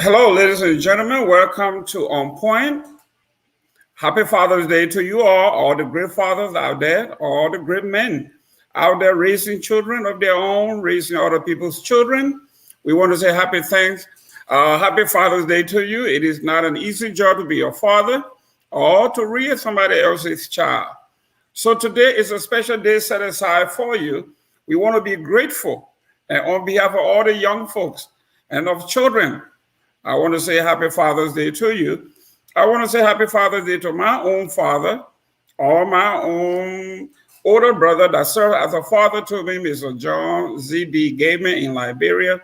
Hello, ladies and gentlemen. Welcome to On Point. Happy Father's Day to you all the great fathers out there, all the great men out there raising children of their own, raising other people's children. We want to say happy Father's Day to you. It is not an easy job to be a father or to rear somebody else's child. So today is a special day set aside for you. We want to be grateful. And on behalf of all the young folks and of children, I want to say happy Father's Day to you. I want to say happy Father's Day to my own father or my own older brother that served as a father to me, Mr. John Z.B. Gayman in Liberia,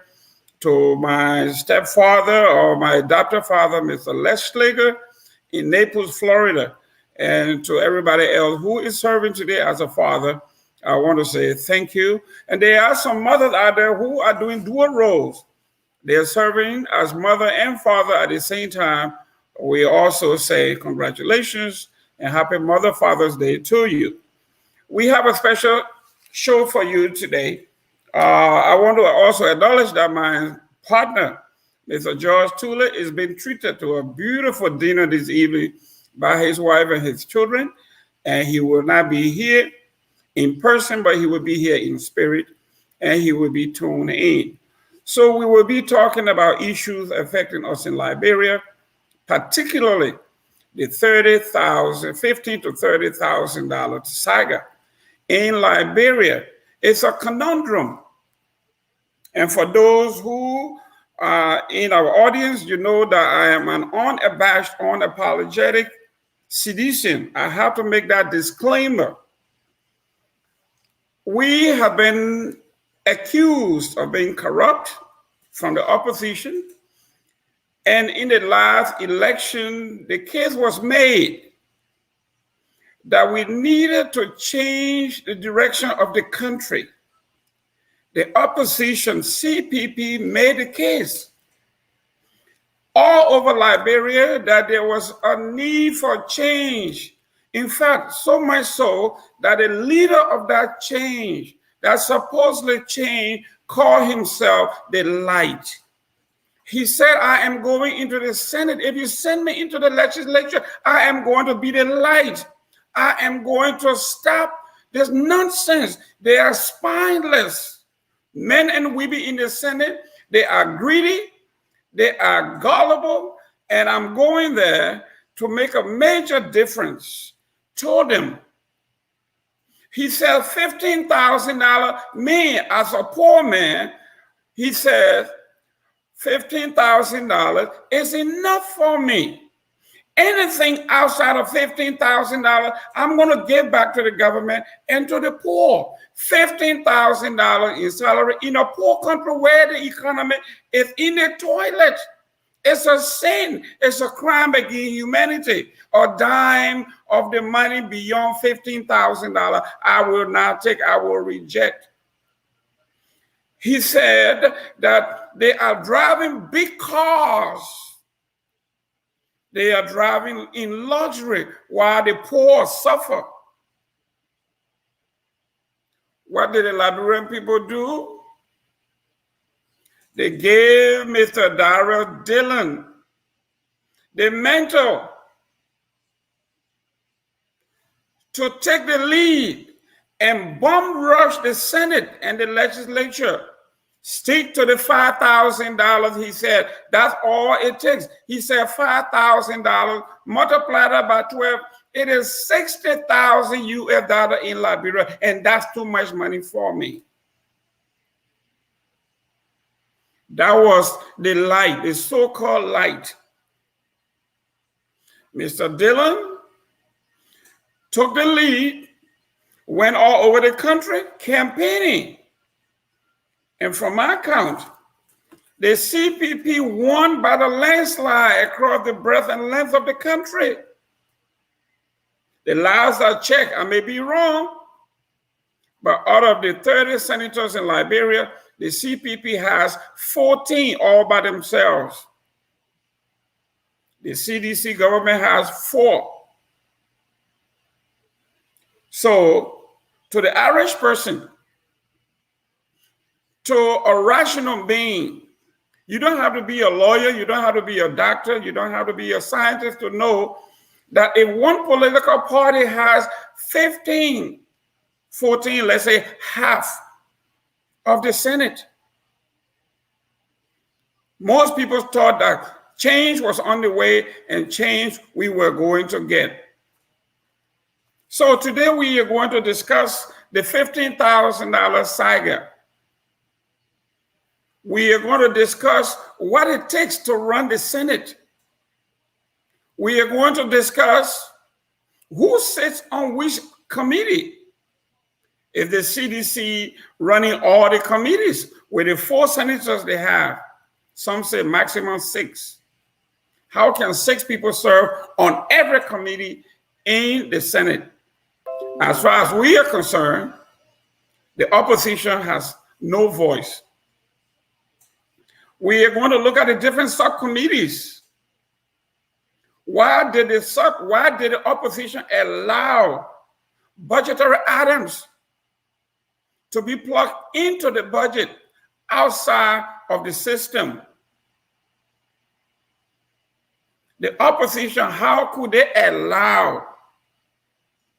to my stepfather or my adopted father, Mr. Leschlager in Naples, Florida, and to everybody else who is serving today as a father. I want to say thank you. And there are some mothers out there who are doing dual roles. They are serving as mother and father at the same time. We also say congratulations and happy Father's Day to you. We have a special show for you today. I want to also acknowledge that my partner, Mr. George Tulay, is being treated to a beautiful dinner this evening by his wife and his children. And he will not be here in person, but he will be here in spirit, and he will be tuned in. So we will be talking about issues affecting us in Liberia, particularly the $15,000 to $30,000 Saga in Liberia. It's a conundrum. And for those who are in our audience, you know that I am an unabashed, unapologetic citizen. I have to make that disclaimer. We have been accused of being corrupt from the opposition. And in the last election, the case was made that we needed to change the direction of the country. The opposition, CPP, made the case all over Liberia that there was a need for change. In fact, so much so that the leader of that change, that supposedly change, called himself the light. He said, I am going into the Senate. If you send me into the legislature, I am going to be the light. I am going to stop this nonsense. They are spineless. Men and women in the Senate, they are greedy, they are gullible, and I'm going there to make a major difference. Told them. He said $15,000, me as a poor man, he said $15,000 is enough for me. Anything outside of $15,000, I'm going to give back to the government and to the poor. $15,000 in salary in a poor country where the economy is in the toilet. It's a sin. It's a crime against humanity. A dime of the money beyond $15,000, I will not take, I will reject. He said that they are driving big cars. They are driving in luxury while the poor suffer. What did the Liberian people do? They gave Mr. Darrell Dillon the mantle to take the lead and bomb rush the Senate and the legislature. Stick to the $5,000, he said. That's all it takes. He said $5,000, multiply that by 12, it is 60,000 US dollars in Liberia, and that's too much money for me. That was the light, the so-called light. Mr. Dillon took the lead, went all over the country campaigning. And from my count, the CPP won by the landslide across the breadth and length of the country. The last I checked, I may be wrong, but out of the 30 senators in Liberia, the CPP has 14 all by themselves. The CDC government has 4. So, to the average person, to a rational being, You don't have to be a lawyer. You don't have to be a doctor. You don't have to be a scientist to know that if one political party has 15, 14, let's say half of the Senate, most people thought that change was on the way and change we were going to get. So today we are going to discuss the $15,000 Saga. We are going to discuss what it takes to run the Senate. We are going to discuss who sits on which committee. If the CDC running all the committees with the 4 senators they have, some say maximum 6. How can 6 people serve on every committee in the Senate? As far as we are concerned, the opposition has no voice. We are going to look at the different subcommittees. Why did the opposition allow budgetary items to be plugged into the budget outside of the system? The opposition, how could they allow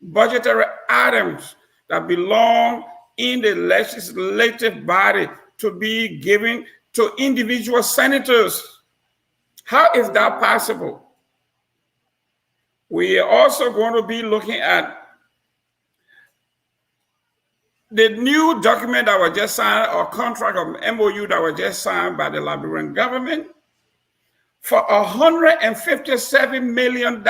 budgetary items that belong in the legislative body to be given to individual senators? How is that possible? We are also going to be looking at the new document that was just signed, or contract of MOU that was just signed by the Liberian government for $157 million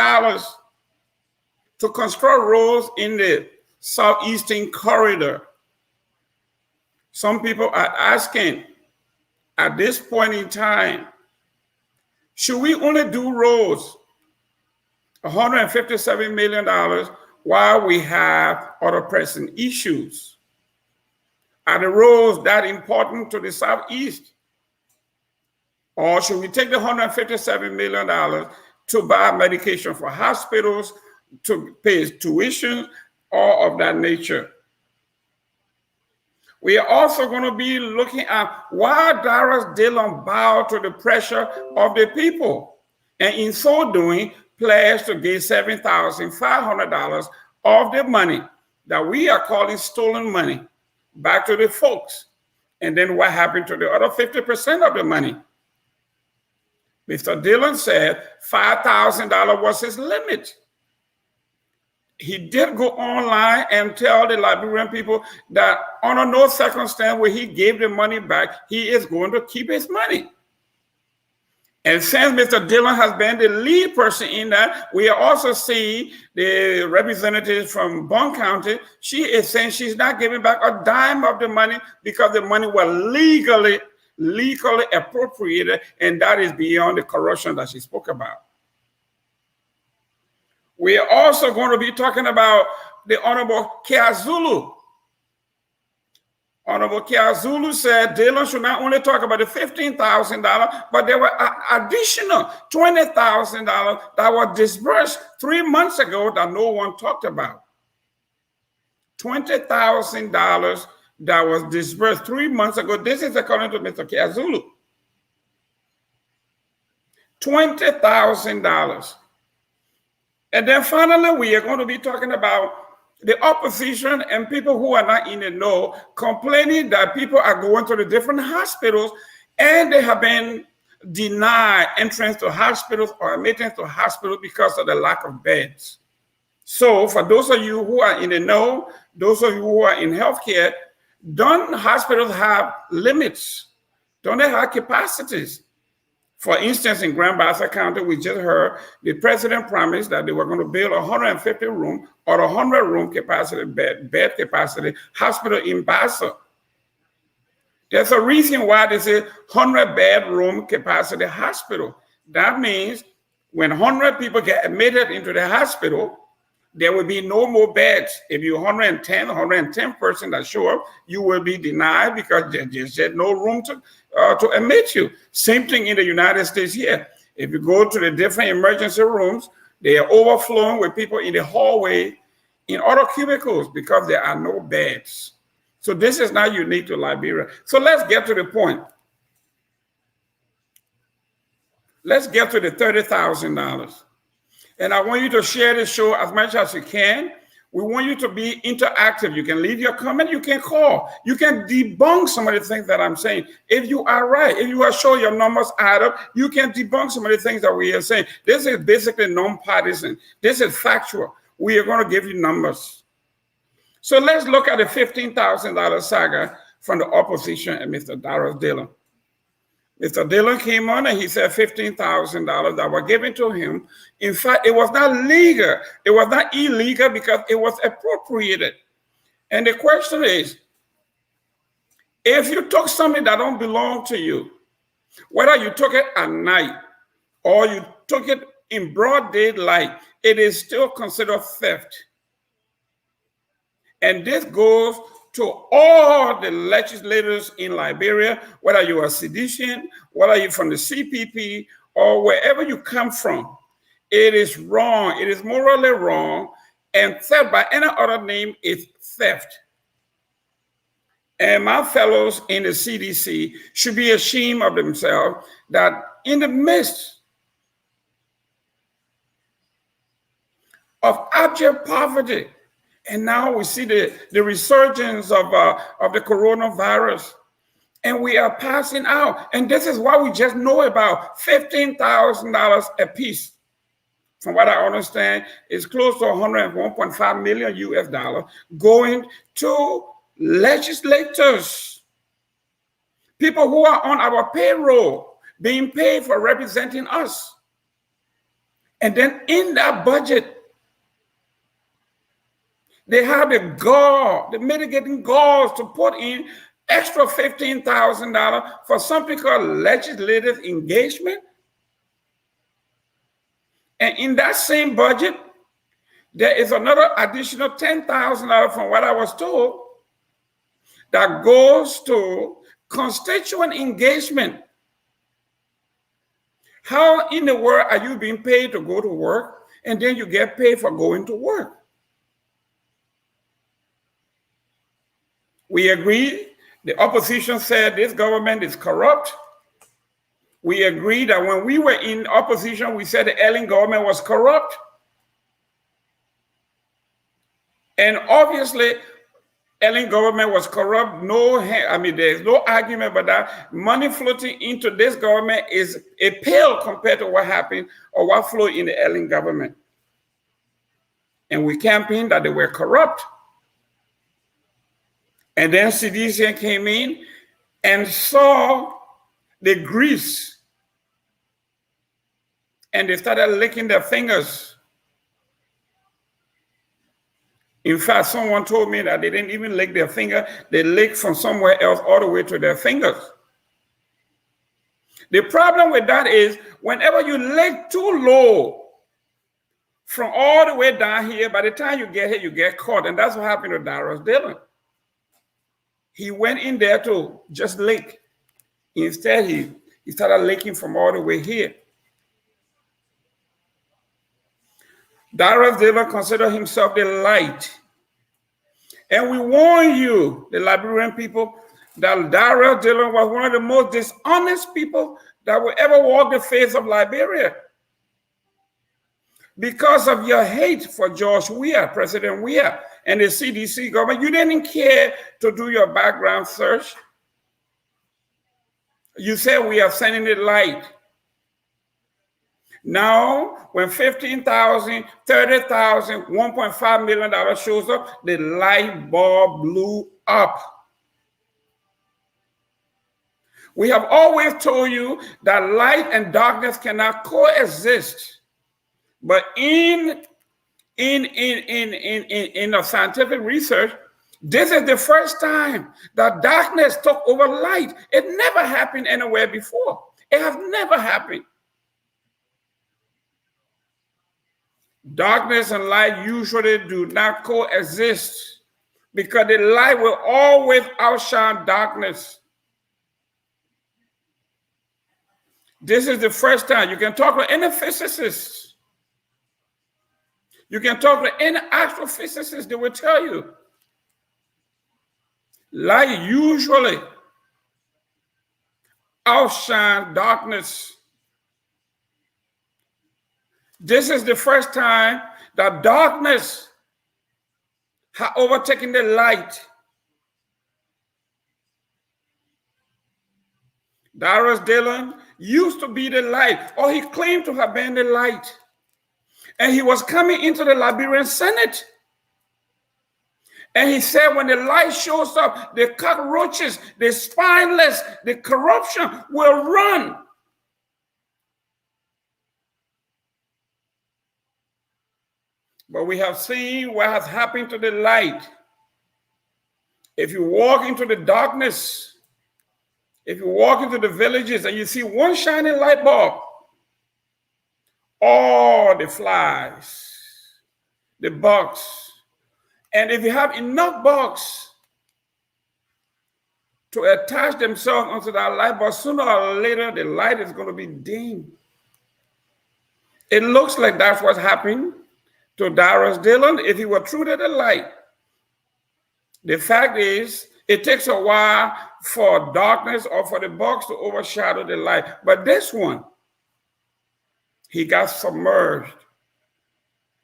to construct roads in the southeastern corridor. Some people are asking at this point in time, should we only do roads $157 million while we have other pressing issues? Are the roads that important to the Southeast? Or should we take the $157 million to buy medication for hospitals, to pay tuition, all of that nature? We are also going to be looking at why Darius Dillon bowed to the pressure of the people, and in so doing, pledged to give $7,500 of the money that we are calling stolen money back to the folks. And then what happened to the other 50% of the money? Mr. Dillon said $5,000 was his limit. He did go online and tell the Liberian people that under no circumstance will he give the money back. He is going to keep his money. And since Mr. Dillon has been the lead person in that, we are also seeing the representative from Bond County. She is saying she's not giving back a dime of the money because the money was legally appropriated, and that is beyond the corruption that she spoke about. We are also going to be talking about the Honorable Kiazulu. Honorable Kiazulu said Dillon should not only talk about the $15,000, but there were additional $20,000 that were disbursed 3 months ago that no one talked about. $20,000 that was disbursed 3 months ago. This is according to Mr. Kiazulu. $20,000. And then finally, we are going to be talking about the opposition and people who are not in the know complaining that people are going to the different hospitals and they have been denied entrance to hospitals or admittance to hospitals because of the lack of beds. So for those of you who are in the know, those of you who are in healthcare, don't hospitals have limits? Don't they have capacities? For instance, in Grand Bassa County, we just heard the president promised that they were going to build a 150-room or a 100-room capacity, bed capacity hospital in Bassa. There's a reason why they say 100-bedroom capacity hospital. That means when 100 people get admitted into the hospital, there will be no more beds. If you're 110 person that show up, you will be denied because there's no room to admit you. Same thing in the United States here. If you go to the different emergency rooms, they are overflowing with people in the hallway, in other cubicles, because there are no beds. So this is not unique to Liberia. So let's get to the point. Let's get to the $30,000. And I want you to share the show as much as you can. We want you to be interactive. You can leave your comment. You can call. You can debunk some of the things that I'm saying. If you are right, if you are sure your numbers add up, you can debunk some of the things that we are saying. This is basically non-partisan. This is factual. We are going to give you numbers. So let's look at the $15,000 saga from the opposition and Mr. Darius Dillon. Mr. Dillon came on and he said $15,000 that were given to him. In fact, it was not legal. It was not illegal because it was appropriated. And the question is, if you took something that don't belong to you, whether you took it at night or you took it in broad daylight, it is still considered theft. And this goes to all the legislators in Liberia, whether you are sedition, whether you're from the CPP, or wherever you come from. It is wrong. It is morally wrong. And theft by any other name is theft. And my fellows in the CDC should be ashamed of themselves that in the midst of abject poverty, and now we see the resurgence of the coronavirus, and we are passing out. And this is why we just know about $15,000 a piece. From what I understand, it's close to 101.5 million US dollars going to legislators, people who are on our payroll, being paid for representing us. And then in that budget, they have the mitigating gauze to put in extra $15,000 for something called legislative engagement. And in that same budget, there is another additional $10,000 from what I was told that goes to constituent engagement. How in the world are you being paid to go to work and then you get paid for going to work? We agree. The opposition said this government is corrupt. We agree that when we were in opposition, we said the Ellen government was corrupt. And obviously, Ellen government was corrupt. There's no argument about that. Money floating into this government is a pale compared to what happened or what flowed in the Ellen government. And we campaigned that they were corrupt. And then CDC came in and saw the grease. And they started licking their fingers. In fact, someone told me that they didn't even lick their finger. They licked from somewhere else all the way to their fingers. The problem with that is whenever you lick too low from all the way down here, by the time you get here, you get caught. And that's what happened to Darius Dillon. He went in there to just lick. Instead, he started licking from all the way here. Darius Dillon considered himself the light. And we warn you, the Liberian people, that Darius Dillon was one of the most dishonest people that will ever walk the face of Liberia. Because of your hate for George Weah, President Weah, and the CDC government, you didn't care to do your background search. You said we are sending the light. Now, when 15,000, 30,000, $1.5 million shows up, the light bulb blew up. We have always told you that light and darkness cannot coexist. But in the scientific research, this is the first time that darkness took over light. It never happened anywhere before. It has never happened. Darkness and light usually do not coexist because the light will always outshine darkness. This is the first time. You can talk to any physicist. You can talk to any astrophysicist, they will tell you. Light usually outshines darkness. This is the first time that darkness has overtaken the light. Darius Dillon used to be the light, or he claimed to have been the light. And he was coming into the Liberian Senate. And he said, when the light shows up, the cockroaches, the spineless, the corruption will run. But we have seen what has happened to the light. If you walk into the darkness, if you walk into the villages and you see one shining light bulb, all the flies, the bugs, and if you have enough bugs to attach themselves onto that light bulb, sooner or later the light is going to be dim. It looks like that's what's happened to Darius Dillon if he were true to the light. The fact is, it takes a while for darkness or for the bugs to overshadow the light. But this one, he got submerged.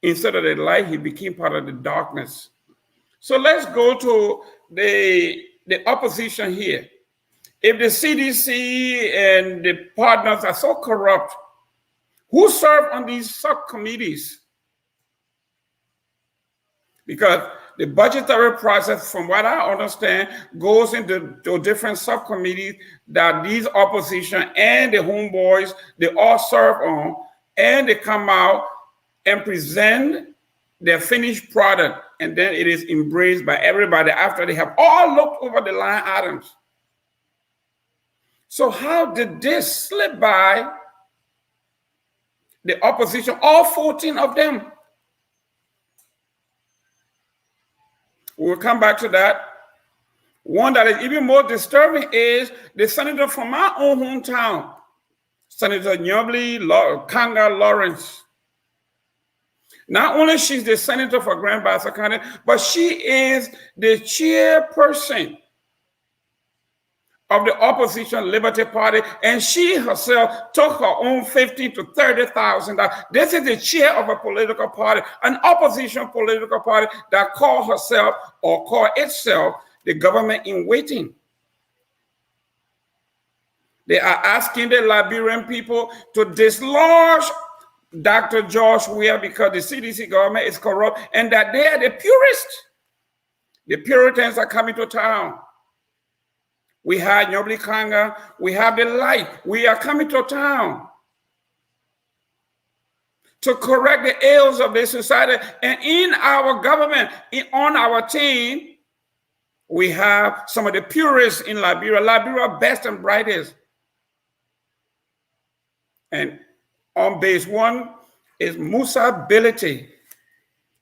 Instead of the light, he became part of the darkness. So let's go to the opposition here. If the CDC and the partners are so corrupt, who serve on these subcommittees? Because the budgetary process, from what I understand, goes into different subcommittees that these opposition and the homeboys, they all serve on, and they come out and present their finished product, and then it is embraced by everybody after they have all looked over the line items. So how did this slip by the opposition, all 14 of them? We'll come back to that. One that is even more disturbing is the senator from my own hometown, Senator Nyobli Kanga Lawrence. Not only she's the senator for Grand Bassa County, but she is the chairperson of the opposition Liberty Party, and she herself took her own $15,000 to $30,000. This is the chair of a political party, an opposition political party that called herself or called itself the government in waiting. They are asking the Liberian people to dislodge Dr. George Weah because the CDC government is corrupt and that they are the purists. The Puritans are coming to town. We had Nyobli Kanga, we have the light. We are coming to town to correct the ills of this society. And in our government, on our team, we have some of the purists in Liberia, Liberia best and brightest. And on base one is Musa Bility,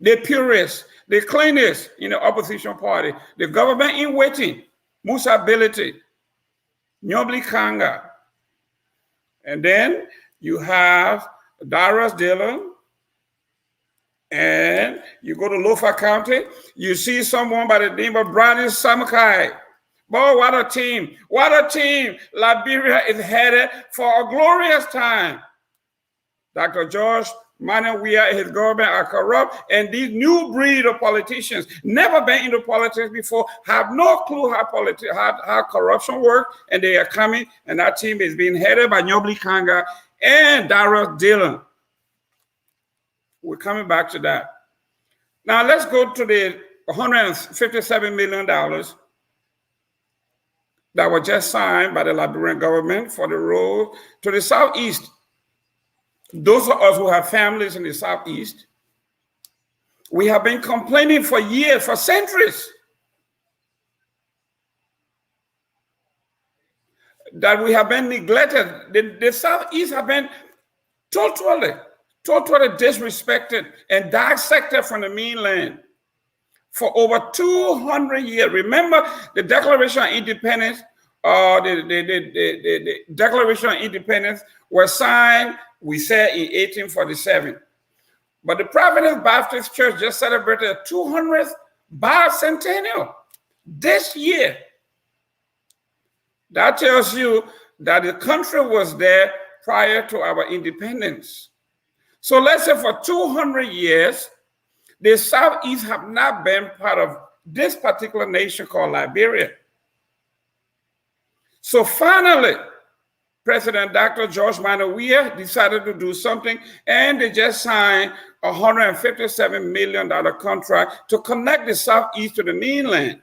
the purists, the cleanest in the opposition party, the government in waiting. Musa Bility, Nyobli Kanga. And then you have Darius Dillon, and you go to Lofa County, you see someone by the name of Brandon Samakai. Boy, what a team. What a team. Liberia is headed for a glorious time. Dr. George Weah and his government are corrupt, and these new breed of politicians, never been into politics before, have no clue how corruption works, and they are coming, and that team is being headed by Nyobli Kanga and Darius Dillon. We're coming back to that. Now let's go to the $157 million that was just signed by the Liberian government for the road to the southeast. Those of us who have families in the southeast, we have been complaining for years, for centuries, that we have been neglected. The southeast have been totally disrespected and dissected from the mainland for over 200 years. Remember the Declaration of Independence, the Declaration of Independence was signed, we said, in 1847. But the Providence Baptist Church just celebrated a 200th bicentennial this year. That tells you that the country was there prior to our independence. So let's say for 200 years, the Southeast have not been part of this particular nation called Liberia. So finally, President Dr. George Manuel Weah decided to do something, and they just signed a $157 million contract to connect the Southeast to the mainland.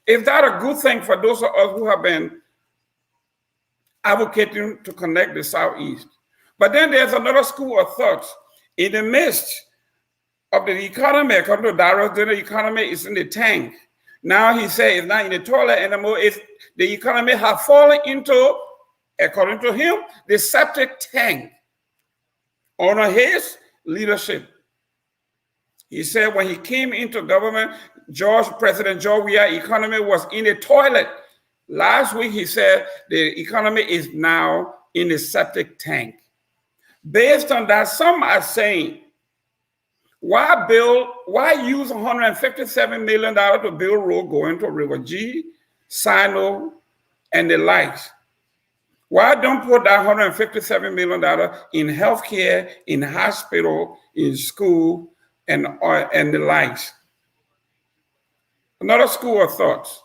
Is that a good thing for those of us who have been advocating to connect the Southeast? But then there's another school of thought. In the midst of the economy, according to Darius, the economy is in the tank. Now he said it's not in the toilet anymore. The economy has fallen into, according to him, the septic tank under his leadership. He said when he came into government, President George Weah economy was in the toilet. Last week, he said the economy is now in the septic tank. Based on that, some are saying, why use $157 million to build road going to River G, Sino, and the likes? Why don't put that $157 million in healthcare, in hospital, in school, and the likes? Another school of thoughts.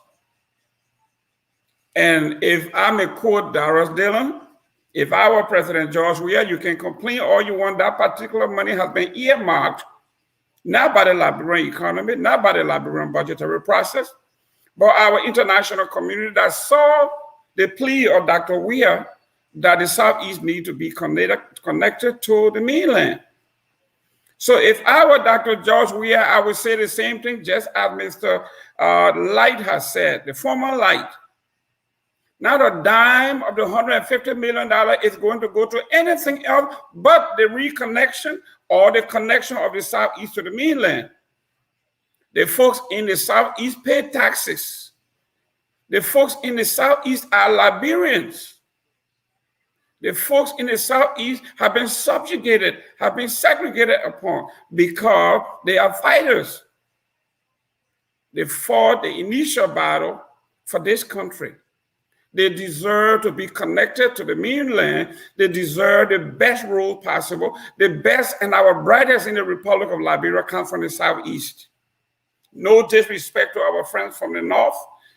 And if I may quote Darius Dillon, if I were President George Weah, you can complain all you want. That particular money has been earmarked, not by the Liberian economy, not by the Liberian budgetary process, but our international community that saw the plea of Dr. Weah that the Southeast need to be connected to the mainland. So if I were Dr. George Weah, I would say the same thing, just as Mr. Light has said, the former Light. Not a dime of the $150 million is going to go to anything else but the reconnection or the connection of the Southeast to the mainland. The folks in the Southeast pay taxes. The folks in the Southeast are Liberians. The folks in the Southeast have been subjugated, have been segregated upon because they are fighters. They fought the initial battle for this country. They deserve to be connected to the mainland. They deserve the best role possible. The best and our brightest in the Republic of Liberia come from the Southeast. No disrespect to our friends from the North.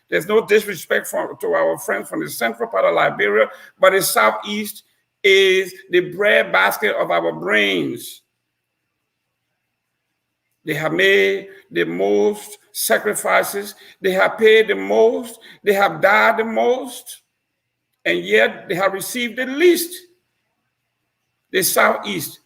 There's no disrespect to our friends from the central part of Liberia, but the Southeast is the breadbasket of our brains. They have made the most sacrifices. They have paid the most. They have died the most. And yet they have received the least. The Southeast.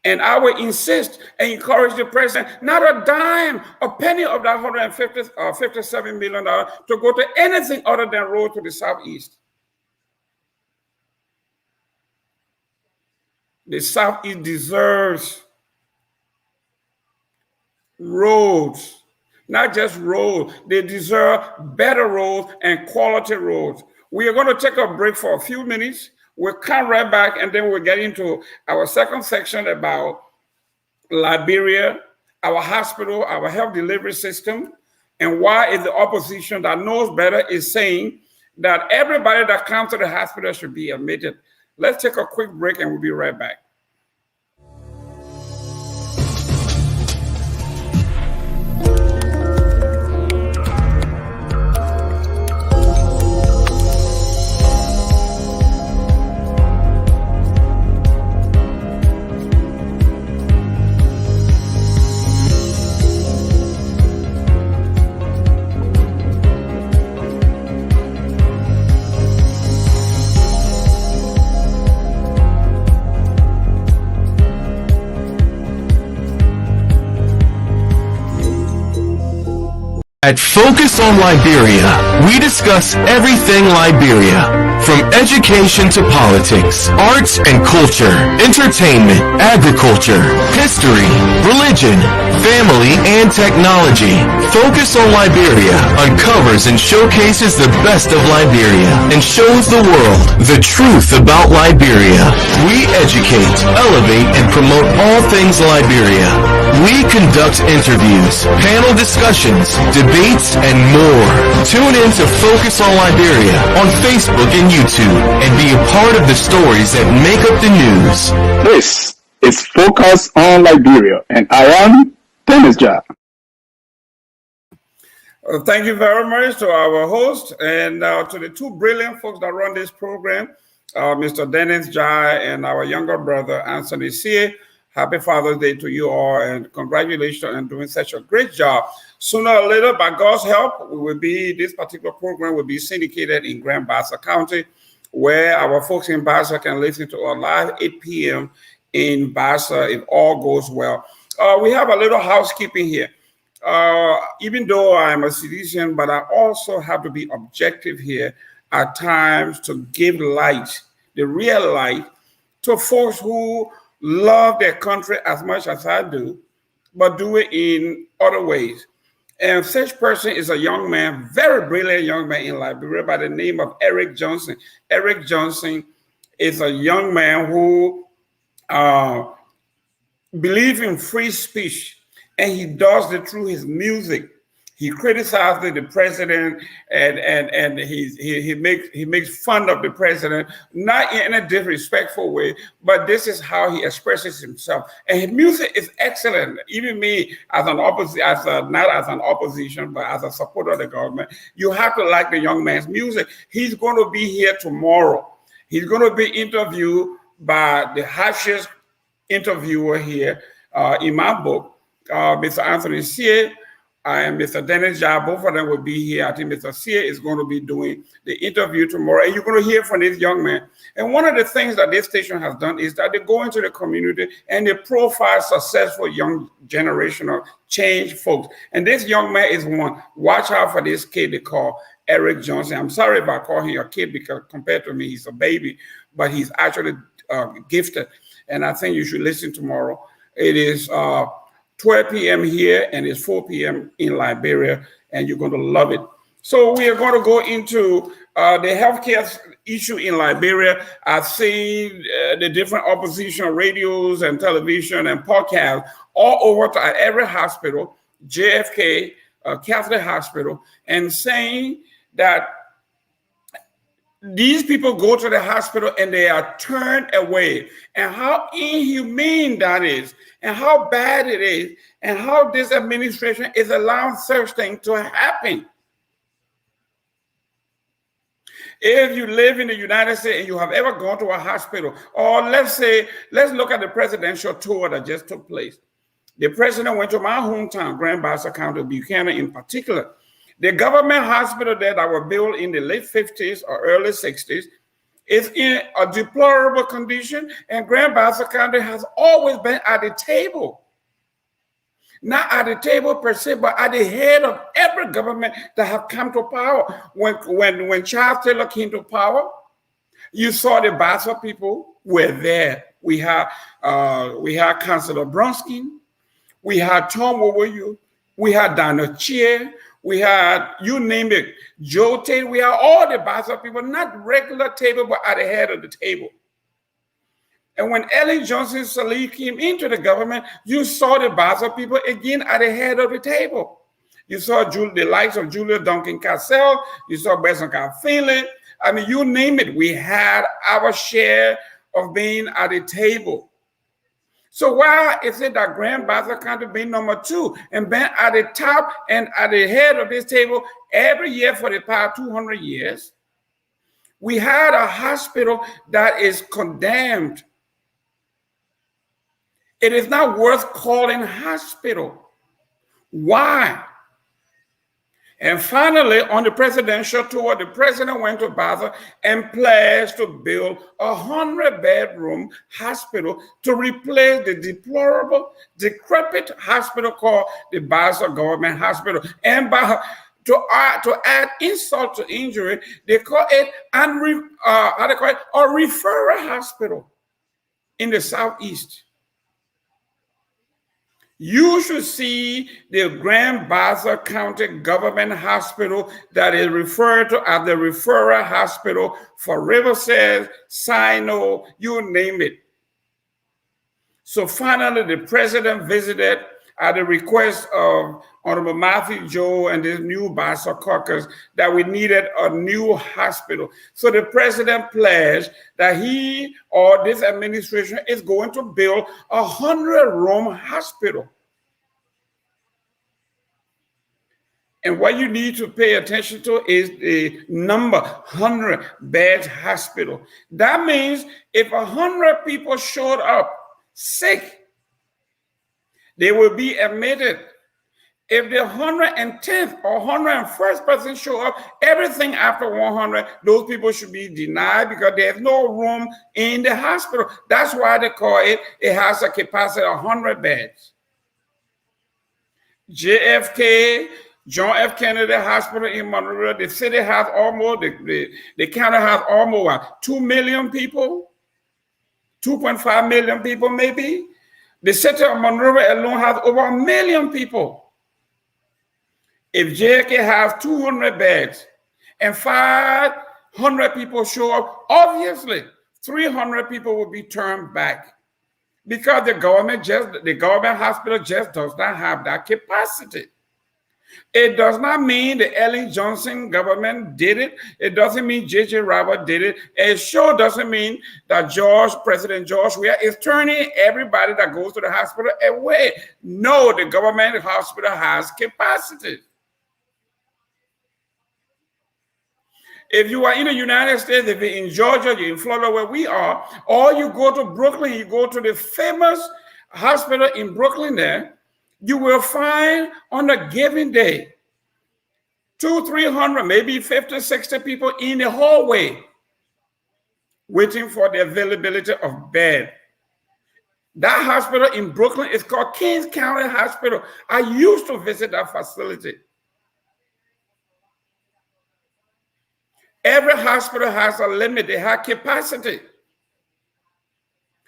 And I will insist and encourage the president, not a dime, a penny of that $157 million to go to anything other than road to the Southeast. The Southeast deserves roads, not just roads. They deserve better roads and quality roads. We are going to take a break for a few minutes. We'll come right back, and then we'll get into our second section about Liberia, our hospital, our health delivery system, and why is the opposition that knows better is saying that everybody that comes to the hospital should be admitted. Let's take a quick break, and we'll be right back. At Focus on Liberia, we discuss everything Liberia, from education to politics, arts and culture, entertainment, agriculture, history, religion, family, and technology. Focus on Liberia uncovers and showcases the best of Liberia and shows the world the truth about Liberia. We educate, elevate, and promote all things Liberia. We conduct interviews, panel discussions, debates, and more. Tune in to Focus on Liberia on Facebook and YouTube and be a part of the stories that make up the news. This is Focus on Liberia, and I am Dennis Jah. Thank you very much to our host and to the two brilliant folks that run this program, Mr. Dennis Jah and our younger brother, Anthony C. Happy Father's Day to you all, and congratulations on doing such a great job. Sooner or later, by God's help, this particular program will be syndicated in Grand Bassa County, where our folks in Bassa can listen to our live 8 p.m. in Bassa if all goes well. We have a little housekeeping here. Even though I'm a citizen, but I also have to be objective here at times to give light, the real light, to folks who love their country as much as I do, but do it in other ways. And such person is a young man, very brilliant young man in Liberia by the name of Eric Johnson. Eric Johnson is a young man who believes in free speech, and he does it through his music. He criticizes the president, and he makes fun of the president, not in a disrespectful way, but this is how he expresses himself. And his music is excellent. Even me, not as an opposition, but as a supporter of the government, you have to like the young man's music. He's going to be here tomorrow. He's going to be interviewed by the harshest interviewer here in my book, Mr. Anthony C. and Mr. Dennis Jah. Both of them will be here. I think Mr. Sia is going to be doing the interview tomorrow, and you're going to hear from this young man. And one of the things that this station has done is that they go into the community and they profile successful young generational change folks. And this young man is one. Watch out for this kid they call Eric Johnson. I'm sorry if I call him a kid because compared to me, he's a baby, but he's actually gifted. And I think you should listen tomorrow. It is 12 p.m. here, and it's 4 p.m. in Liberia, and you're going to love it. So we are going to go into the healthcare issue in Liberia. I've seen the different opposition radios and television and podcasts all over to every hospital, JFK, Catholic Hospital, and saying that these people go to the hospital and they are turned away, and how inhumane that is, and how bad it is, and how this administration is allowing such things to happen. If you live in the United States and you have ever gone to a hospital, or let's look at the presidential tour that just took place. The president went to my hometown, Grand Bassa County, Buchanan in particular. The government hospital there that were built in the late 50s or early 60s is in a deplorable condition, and Grand Bassa County has always been at the table. Not at the table per se, but at the head of every government that have come to power. When Charles Taylor came to power, you saw the Bassa people were there. We had Councilor Bronskin, we had Tom Wowoyu, we had Daniel Chia, we had, you name it, Joe Tate. We had all the Bassa people, not regular table, but at the head of the table. And when Ellen Johnson Sirleaf came into the government, you saw the Bassa people again at the head of the table. You saw the likes of Julia Duncan Cassell. You saw Besson Finley. I mean, you name it. We had our share of being at the table. So why is it that Grand Bassa County being number 2 and been at the top and at the head of this table every year for the past 200 years? We had a hospital that is condemned. It is not worth calling hospital. Why? And finally, on the presidential tour, the president went to Bassa and pledged to build a 100-bedroom hospital to replace the deplorable, decrepit hospital called the Bassa Government Hospital. And to add insult to injury, they call it a referral hospital in the Southeast. You should see the Grand Bassa County Government Hospital that is referred to as the referral hospital for Riverside, Sino, you name it. So finally, the president visited at the request of Honorable Matthew Joe and this new Bassa caucus that we needed a new hospital. So the president pledged that he or this administration is going to build a 100-room hospital. And what you need to pay attention to is the number 100 beds hospital. That means if 100 people showed up sick, they will be admitted. If the 110th or 101st person show up, everything after 100, those people should be denied because there's no room in the hospital. That's why they call it, it has a capacity of 100 beds. JFK, John F. Kennedy Hospital in Monroe, the city has almost, the county has almost 2 million people, 2.5 million people maybe. The city of Monroe alone has over 1 million people. If JFK has 200 beds and 500 people show up, obviously 300 people will be turned back because the government hospital just does not have that capacity. It does not mean the Ellen Johnson government did it. It doesn't mean J.J. Robert did it. It sure doesn't mean that President George Weah is turning everybody that goes to the hospital away. No, the government hospital has capacity. If you are in the United States, if you're in Georgia, you're in Florida where we are, or you go to Brooklyn, you go to the famous hospital in Brooklyn there, you will find on a given day 200-300, maybe 50, 60 people in the hallway waiting for the availability of bed. That hospital in Brooklyn is called Kings County Hospital. I used to visit that facility. Every hospital has a limit. They have capacity.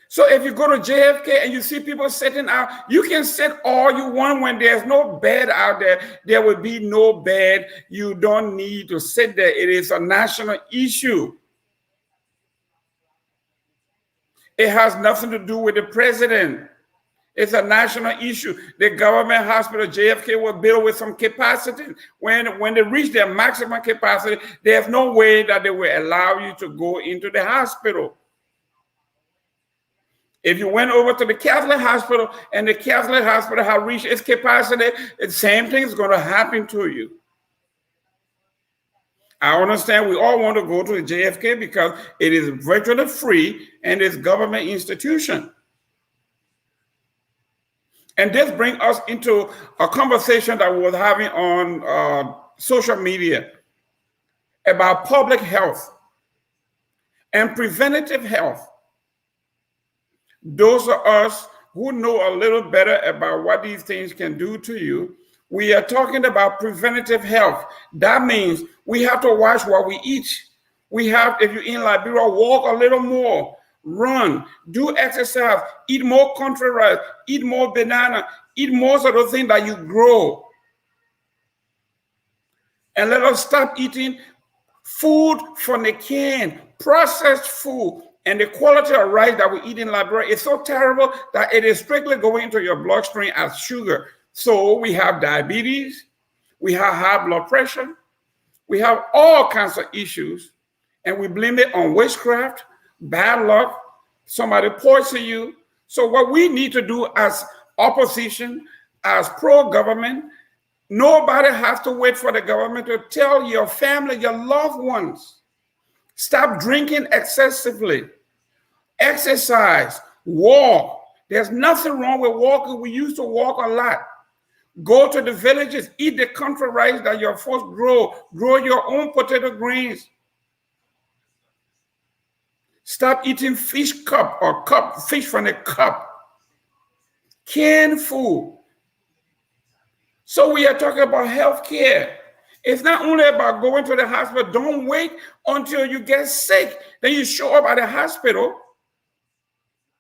So if you go to JFK and you see people sitting out, you can sit all you want. When there's no bed out there, there will be no bed. You don't need to sit there. It is a national issue. It has nothing to do with the president. It's a national issue. The government hospital, JFK, was built with some capacity. When they reach their maximum capacity, there's no way that they will allow you to go into the hospital. If you went over to the Catholic hospital and the Catholic hospital has reached its capacity, the same thing is going to happen to you. I understand we all want to go to the JFK because it is virtually free and it's government institution. And this brings us into a conversation that we were having on social media about public health and preventative health. Those of us who know a little better about what these things can do to you, we are talking about preventative health. That means we have to watch what we eat. We have, if you're in Liberia, walk a little more, run, do exercise, eat more country rice, eat more banana, eat most of the things that you grow. And let us stop eating food from the can, processed food. And the quality of rice that we eat in Liberia is so terrible that it is strictly going into your bloodstream as sugar. So we have diabetes, we have high blood pressure, we have all kinds of issues, and we blame it on witchcraft, bad luck, somebody poison you. So what we need to do as opposition, as pro-government, nobody has to wait for the government to tell your family, your loved ones, stop drinking excessively. Exercise, walk. There's nothing wrong with walking. We used to walk a lot. Go to the villages, eat the country rice that your folks grow. Grow your own potato greens. Stop eating fish cup or fish from a cup. Canned food. So we are talking about health care. It's not only about going to the hospital. Don't wait until you get sick. Then you show up at the hospital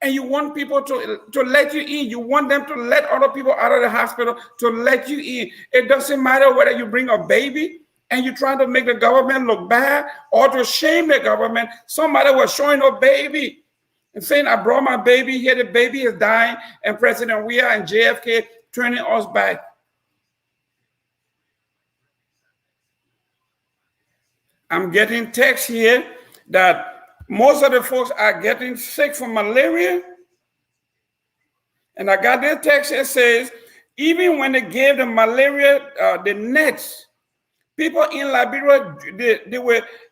and you want people to let you in. You want them to let other people out of the hospital to let you in. It doesn't matter whether you bring a baby and you're trying to make the government look bad or to shame the government. Somebody was showing a baby and saying, I brought my baby here, the baby is dying, and President Weah and JFK turning us back. I'm getting text here that most of the folks are getting sick from malaria. And I got this text that says, even when they gave the malaria, the nets, people in Liberia,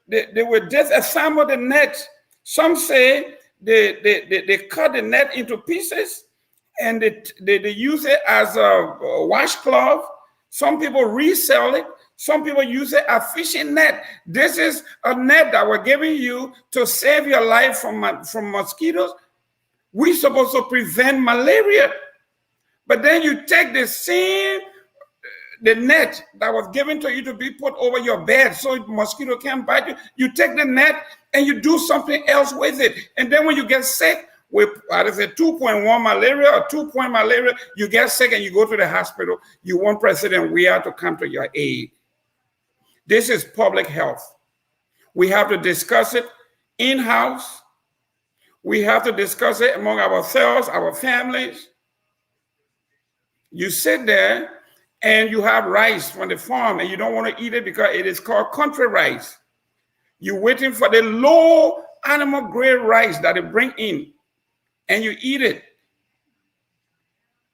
they were disassembled the net. Some say they cut the net into pieces and they use it as a washcloth. Some people resell it. Some people use it as fishing net. This is a net that we're giving you to save your life from mosquitoes. We're supposed to prevent malaria. But then you take the net that was given to you to be put over your bed so mosquito can't bite you. You take the net and you do something else with it. And then when you get sick with, 2.1 malaria or 2-point malaria, you get sick and you go to the hospital. You want President Weah to come to your aid. This is public health. We have to discuss it in-house. We have to discuss it among ourselves, our families. You sit there and you have rice from the farm and you don't want to eat it because it is called country rice. You're waiting for the low animal grade rice that they bring in and you eat it.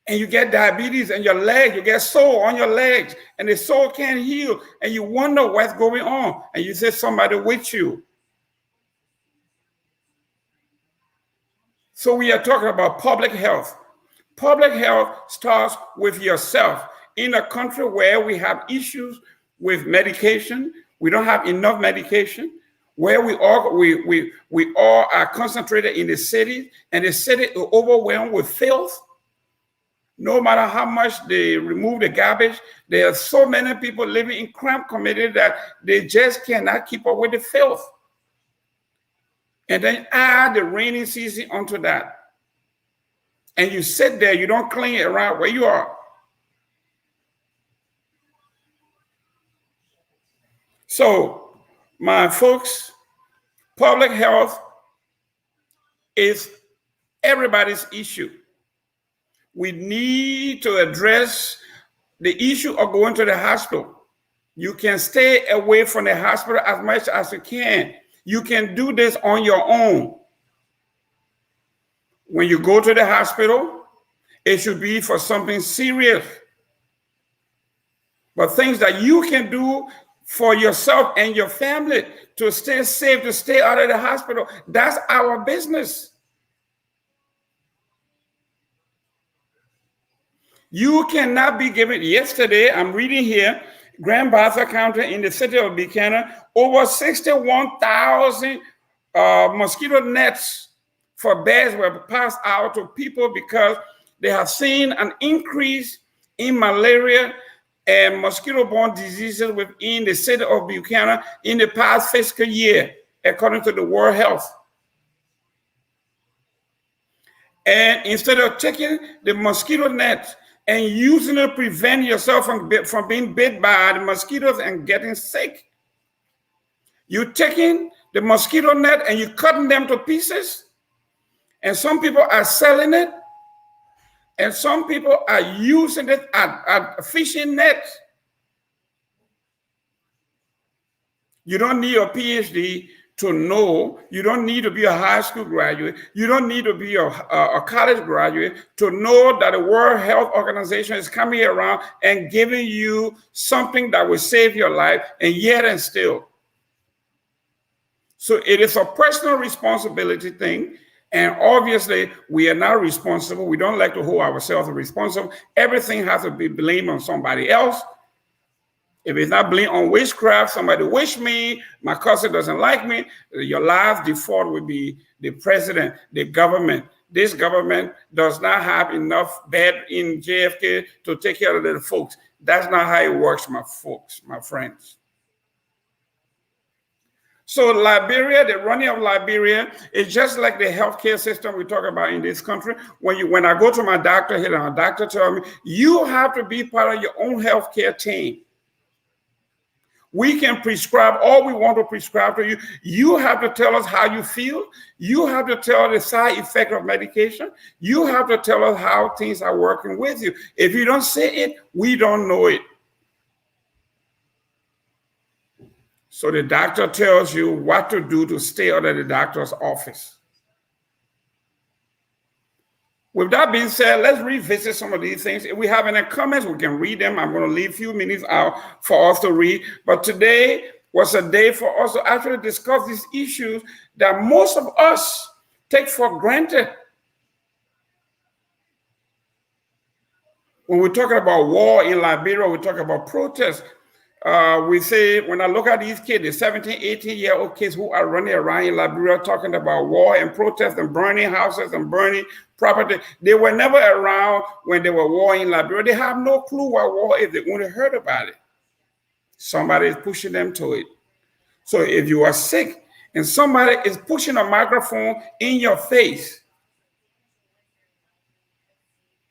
And you get diabetes in your leg, you get sore on your legs, and the sore can't heal, and you wonder what's going on, and you say somebody with you. So we are talking about public health. Public health starts with yourself. In a country where we have issues with medication, we don't have enough medication, where we all are concentrated in the city, and the city is overwhelmed with filth. No matter how much they remove the garbage, there are so many people living in cramped communities that they just cannot keep up with the filth. And then add the rainy season onto that. And you sit there, you don't clean around where you are. So, my folks, public health is everybody's issue. We need to address the issue of going to the hospital. You can stay away from the hospital as much as you can. You can do this on your own. When you go to the hospital, it should be for something serious. But things that you can do for yourself and your family to stay safe, to stay out of the hospital, that's our business. You cannot be given, yesterday, I'm reading here, Grand Bassa County in the city of Buchanan, over 61,000 mosquito nets for beds were passed out to people because they have seen an increase in malaria and mosquito-borne diseases within the city of Buchanan in the past fiscal year, according to the World Health. And instead of taking the mosquito net and using it to prevent yourself from being bit by the mosquitoes and getting sick, you're taking the mosquito net and you're cutting them to pieces. And some people are selling it. And some people are using it at fishing nets. You don't need a PhD to know. You don't need to be a high school graduate. You don't need to be a college graduate to know that the World Health Organization is coming around and giving you something that will save your life, and yet and still. So it is a personal responsibility thing. And obviously, we are not responsible. We don't like to hold ourselves responsible. Everything has to be blamed on somebody else. If it's not blamed on witchcraft, somebody wish me, my cousin doesn't like me, your last default would be the president, the government. This government does not have enough bed in JFK to take care of the folks. That's not how it works, my folks, my friends. So Liberia, the running of Liberia is just like the healthcare system we talk about in this country. When I go to my doctor here, and my doctor tells me, you have to be part of your own healthcare team. We can prescribe all we want to prescribe to you. You have to tell us how you feel. You have to tell us the side effect of medication. You have to tell us how things are working with you. If you don't say it, we don't know it. So the doctor tells you what to do to stay out of the doctor's office. With that being said, let's revisit some of these things. If we have any comments, we can read them. I'm going to leave a few minutes out for us to read. But today was a day for us to actually discuss these issues that most of us take for granted. When we're talking about war in Liberia, we talk about protests. We say, when I look at these kids, the 17, 18-year-old kids who are running around in Liberia talking about war and protest and burning houses and burning property, they were never around when there were war in Liberia. They have no clue what war is. They only heard about it. Somebody is pushing them to it. So if you are sick and somebody is pushing a microphone in your face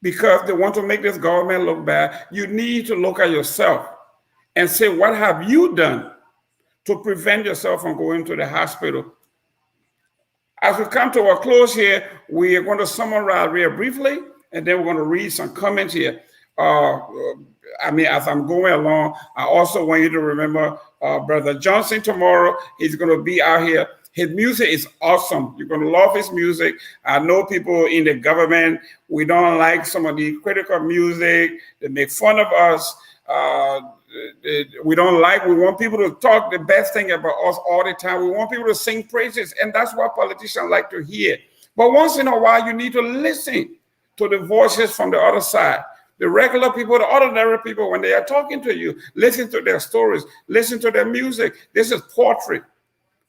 because they want to make this government look bad, you need to look at yourself and say, what have you done to prevent yourself from going to the hospital? As we come to a close here, we are going to summarize real briefly, and then we're going to read some comments here. As I'm going along, I also want you to remember Brother Johnson tomorrow. He's going to be out here. His music is awesome. You're going to love his music. I know people in the government, we don't like some of the critical music. They make fun of us. We want people to talk the best thing about us all the time. We want people to sing praises, and that's what politicians like to hear. But once in a while, you need to listen to the voices from the other side. The regular people, the ordinary people, when they are talking to you, listen to their stories, listen to their music. This is poetry.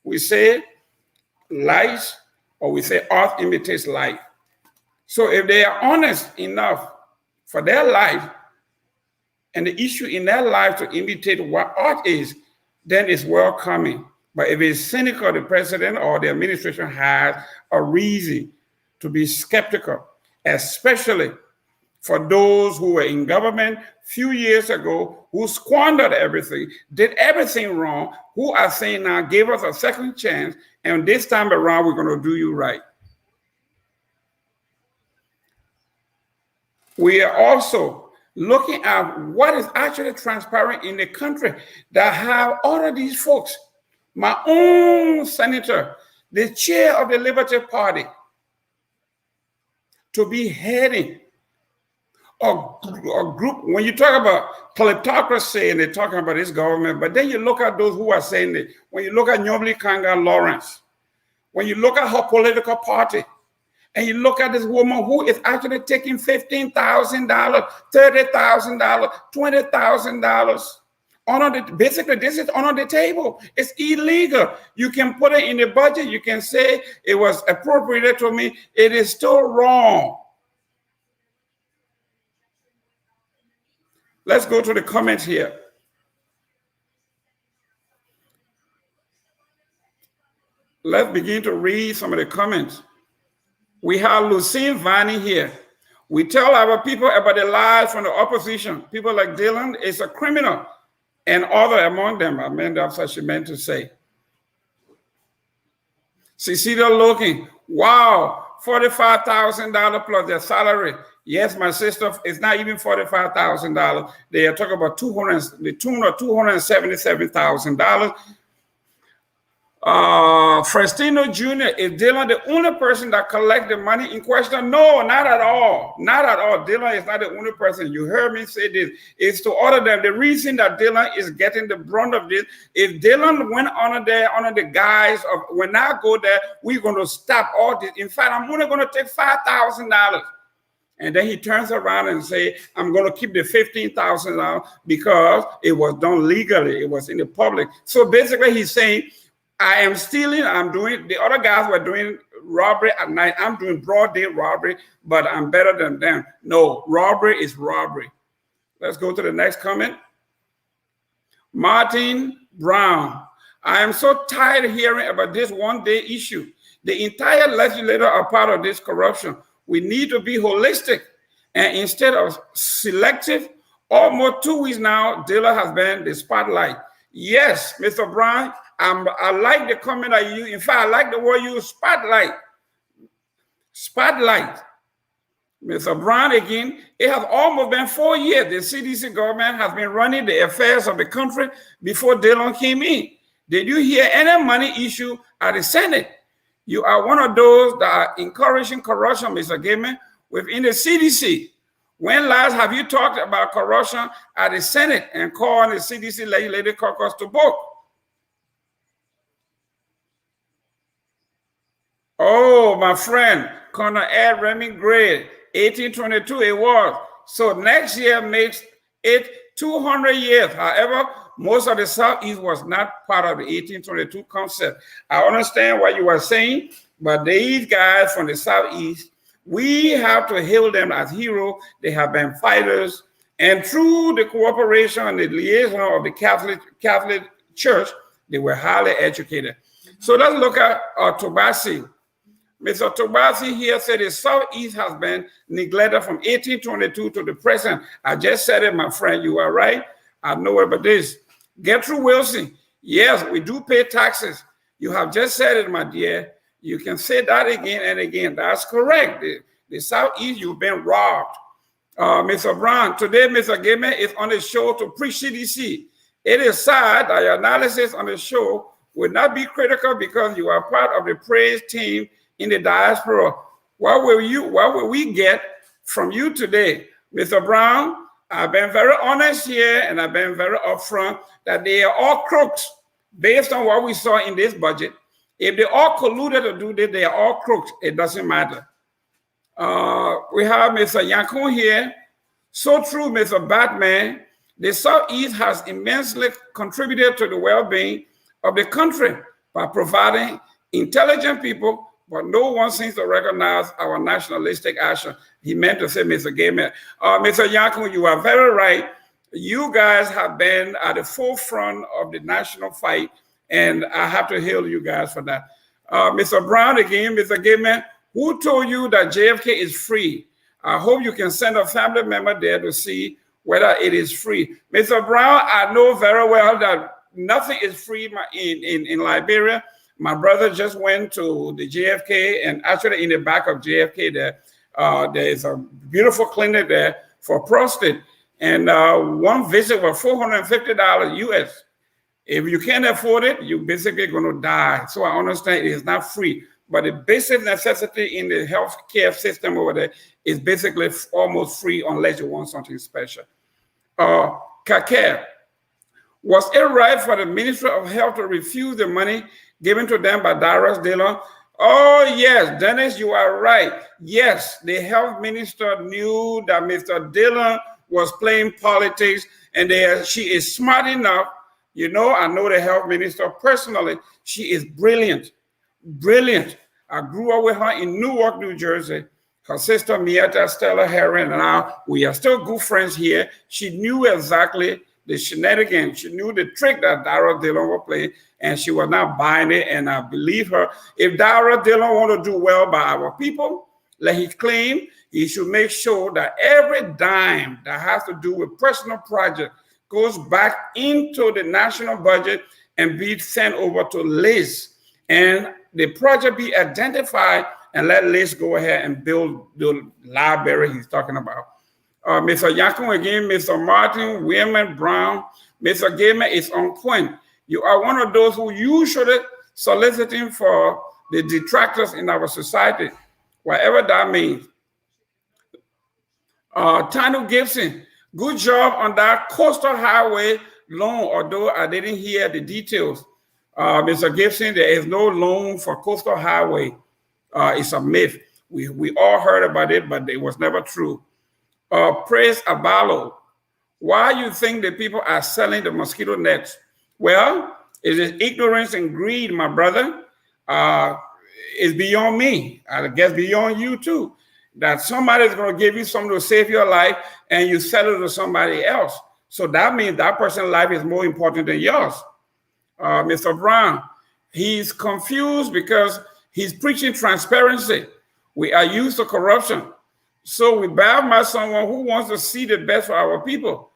We say lies, or we say art imitates life. So if they are honest enough for their life, and the issue in their life to imitate what art is, then it's welcoming. But if it's cynical, the president or the administration has a reason to be skeptical, especially for those who were in government a few years ago, who squandered everything, did everything wrong, who are saying now, give us a second chance, and this time around, we're going to do you right. We are also looking at what is actually transpiring in the country that have all of these folks. My own senator, the chair of the Liberty Party, to be heading a group. When you talk about kleptocracy and they're talking about this government, but then you look at those who are saying it. When you look at Nyobli Kanga Lawrence, when you look at her political party, and you look at this woman who is actually taking $15,000, $30,000, $20,000. Basically, this is on the table. It's illegal. You can put it in the budget. You can say it was appropriated to me. It is still wrong. Let's go to the comments here. Let's begin to read some of the comments. We have Lucine Vanny here. We tell our people about the lies from the opposition. People like Dylan is a criminal, and other among them. I mean, that's what she meant to say. Cecilia looking, wow, $45,000 plus their salary. Yes, my sister, it's not even $45,000. They are talking about the tune of $277,000. Frestino Jr., is Dylan the only person that collects the money in question? No, not at all. Not at all. Dylan is not the only person. You heard me say this. It's to order them. The reason that Dylan is getting the brunt of this, if Dylan went under the guise of, when I go there, we're going to stop all this. In fact, I'm only going to take $5,000. And then he turns around and say, I'm going to keep the $15,000 because it was done legally. It was in the public. So basically he's saying, I am stealing, I'm doing, the other guys were doing robbery at night. I'm doing broad day robbery, but I'm better than them. No, robbery is robbery. Let's go to the next comment. Martin Brown. I am so tired of hearing about this one-day issue. The entire legislature are part of this corruption. We need to be holistic. And instead of selective, almost 2 weeks now, Dilla has been the spotlight. Yes, Mr. Brown, I like the comment that you, in fact, I like the word you use, spotlight. Spotlight. Mr. Brown, again, it has almost been 4 years. The CDC government has been running the affairs of the country before Dillon came in. Did you hear any money issue at the Senate? You are one of those that are encouraging corruption, Mr. Gayman, within the CDC. When last have you talked about corruption at the Senate and called the CDC legislative caucus to book? Oh, my friend, Colonel Ed Remy Gray, 1822 it was. So next year makes it 200 years. However, most of the Southeast was not part of the 1822 concept. I understand what you are saying, but these guys from the Southeast, we have to hail them as heroes. They have been fighters. And through the cooperation and the liaison of the Catholic Church, they were highly educated. So let's look at Tobasi. Mr. Tobasi here said the Southeast has been neglected from 1822 to the present. I just said it, my friend. You are right. I know about this. Gertrude Wilson. Yes, we do pay taxes. You have just said it, my dear. You can say that again and again. That's correct. The Southeast, you've been robbed. Mr. Brown, today, Mr. Gayman is on the show to preach CDC. It is sad that your analysis on the show will not be critical because you are part of the praise team in the diaspora. What will we get from you today? Mr. Brown, I've been very honest here and I've been very upfront that they are all crooks based on what we saw in this budget. If they all colluded to do this, they are all crooks. It doesn't matter. We have Mr. Yankun here. So true, Mr. Batman. The Southeast has immensely contributed to the well-being of the country by providing intelligent people, but no one seems to recognize our nationalistic action. He meant to say, Mr. Gayman. Mr. Yankun, you are very right. You guys have been at the forefront of the national fight, and I have to hail you guys for that. Mr. Brown again, Mr. Gayman, who told you that JFK is free? I hope you can send a family member there to see whether it is free. Mr. Brown, I know very well that nothing is free in Liberia. My brother just went to the JFK, and actually in the back of JFK there is a beautiful clinic there for prostate. And one visit was $450 US. If you can't afford it, you're basically going to die. So I understand it is not free. But the basic necessity in the healthcare system over there is basically almost free unless you want something special. Kaker, was it right for the Ministry of Health to refuse the money given to them by Darius Dillon? Oh, yes, Dennis, you are right. Yes, the health minister knew that Mr. Dillon was playing politics, and she is smart enough. You know, I know the health minister personally. She is brilliant, brilliant. I grew up with her in Newark, New Jersey. Her sister, Mieta Stella Herring, and I, we are still good friends here. She knew exactly the shenanigans. She knew the trick that Darius Dillon was playing, and she was not buying it, and I believe her. If Darius Dillon want to do well by our people, let him claim, he should make sure that every dime that has to do with personal project goes back into the national budget and be sent over to Liz. And the project be identified and let Liz go ahead and build the library he's talking about. Mr. Yankun again, Mr. Martin, William Brown, Mr. Gayman is on point. You are one of those who usually soliciting for the detractors in our society, whatever that means. Tanu Gibson, good job on that coastal highway loan, although I didn't hear the details. Mr. Gibson, there is no loan for coastal highway. It's a myth. We all heard about it, but it was never true. Praise Abalo. Why you think the people are selling the mosquito nets? Well, it is ignorance and greed, my brother. It's beyond me. I guess beyond you too. That somebody's going to give you something to save your life and you sell it to somebody else. So that means that person's life is more important than yours. Mr. Brown, he's confused because he's preaching transparency. We are used to corruption. So we bow by someone who wants to see the best for our people.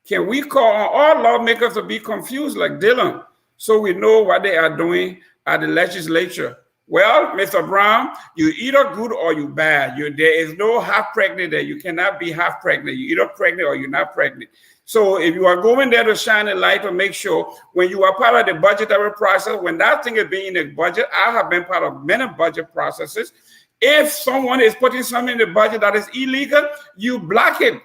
Can we call on all lawmakers to be confused like Dylan so we know what they are doing at the legislature? Well, Mr. Brown, you either good or you bad. There is no half pregnant there. You cannot be half pregnant. You're either pregnant or you're not pregnant. So if you are going there to shine a light to make sure when you are part of the budgetary process, when that thing is being in the budget, I have been part of many budget processes. If someone is putting something in the budget that is illegal, you block it.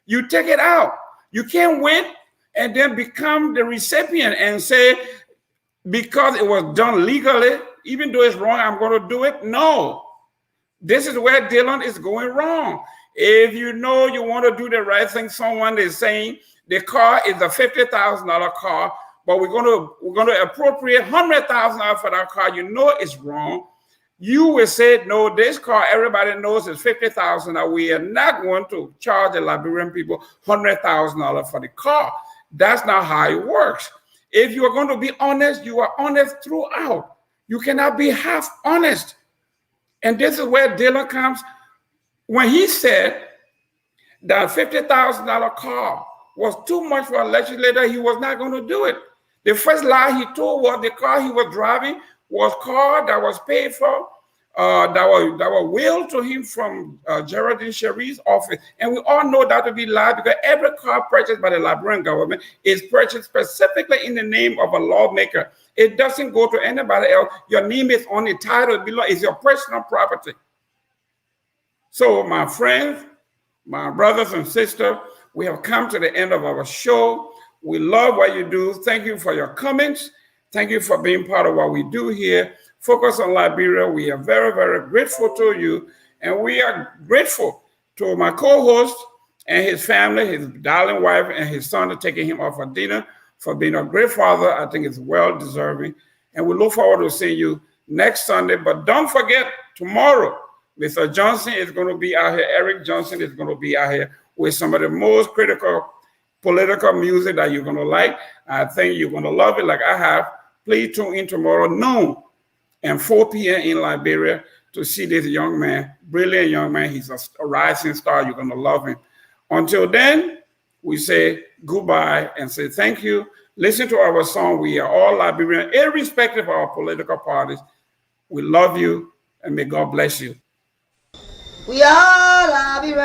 You take it out. You can't wait and then become the recipient and say, because it was done legally, even though it's wrong, I'm going to do it. No, this is where Dylan is going wrong. If you know you want to do the right thing, someone is saying the car is a $50,000 car, but we're going to appropriate $100,000 for that car. You know it's wrong. You will say, no, this car, everybody knows it's $50,000. We are not going to charge the Liberian people $100,000 for the car. That's not how it works. If you are going to be honest, you are honest throughout. You cannot be half honest. And this is where Dylan comes. When he said that $50,000 car was too much for a legislator, he was not going to do it. The first lie he told was the car he was driving was car that was paid for, that were willed to him from Geraldine Cherie's office. And we all know that to be lie because every car purchased by the Liberian government is purchased specifically in the name of a lawmaker. It doesn't go to anybody else. Your name is on the title below. It's your personal property. So my friends, my brothers and sisters, we have come to the end of our show. We love what you do. Thank you for your comments. Thank you for being part of what we do here. Focus on Liberia. We are very, very grateful to you. And we are grateful to my co-host and his family, his darling wife and his son for taking him off for dinner, for being a great father. I think it's well deserving. And we look forward to seeing you next Sunday. But don't forget, tomorrow, Mr. Johnson is going to be out here. Eric Johnson is going to be out here with some of the most critical political music that you're going to like. I think you're going to love it like I have. Please tune in tomorrow noon and 4 p.m. in Liberia to see this young man, brilliant young man. He's a rising star. You're going to love him. Until then, we say goodbye and say thank you. Listen to our song. We are all Liberian, irrespective of our political parties. We love you and may God bless you. We are Liberian.